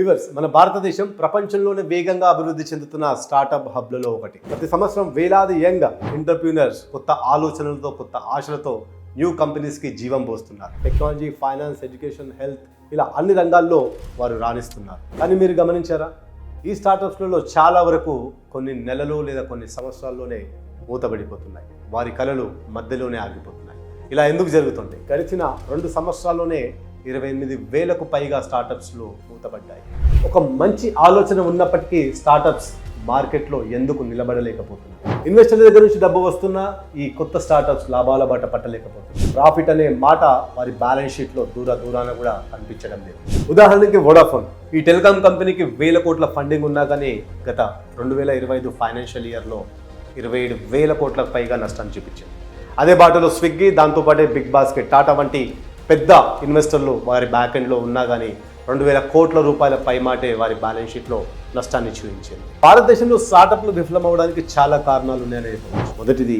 Viewers, మన భారతదేశం ప్రపంచంలోనే వేగంగా అభివృద్ధి చెందుతున్న స్టార్టప్ హబ్లలో ఒకటి. ప్రతి సంవత్సరం వేలాది యంగ్ ఎంటర్‌ప్రెన్యూర్స్ కొత్త ఆలోచనలతో, కొత్త ఆశలతో న్యూ కంపెనీస్కి జీవం పోస్తున్నారు. టెక్నాలజీ, ఫైనాన్స్, ఎడ్యుకేషన్, హెల్త్ ఇలా అన్ని రంగాల్లో వారు రాణిస్తున్నారు. కానీ మీరు గమనించారా, ఈ స్టార్టప్స్లలో చాలా వరకు కొన్ని నెలలు లేదా కొన్ని సంవత్సరాల్లోనే మూతబడిపోతున్నాయి. వారి కలలు మధ్యలోనే ఆగిపోతున్నాయి. ఇలా ఎందుకు జరుగుతుంది? గడిచిన 2 సంవత్సరాల్లోనే 28,000కు పైగా స్టార్టప్స్లు మూతపడ్డాయి. ఒక మంచి ఆలోచన ఉన్నప్పటికీ స్టార్టప్స్ మార్కెట్లో ఎందుకు నిలబడలేకపోతున్నాయి? ఇన్వెస్టర్ల దగ్గర నుంచి డబ్బు వస్తున్నా ఈ కొత్త స్టార్టప్స్ లాభాల బాట పట్టలేకపోతున్నాయి. ప్రాఫిట్ అనే మాట వారి బ్యాలెన్స్ షీట్లో దూరాన కూడా కనిపించడం లేదు. ఉదాహరణకి వోడాఫోన్, ఈ టెలికాం కంపెనీకి 1,000 కోట్ల ఫండింగ్ ఉన్నా కానీ గత 2025 ఫైనాన్షియల్ ఇయర్లో 27,000 కోట్లకు పైగా నష్టాన్ని చూపించింది. అదే బాటలో స్విగ్గీ, దాంతోపాటే బిగ్ బాస్కెట్, టాటా వంటి పెద్ద ఇన్వెస్టర్లు వారి బ్యాక్ ఎండ్లో ఉన్నా కానీ 2,000 కోట్ల రూపాయల పైమాటే వారి బ్యాలెన్స్ షీట్లో నష్టాన్ని చూపించింది. భారతదేశంలో స్టార్టప్లు విఫలం అవడానికి చాలా కారణాలు ఉన్నాయని చెప్పవచ్చు. మొదటిది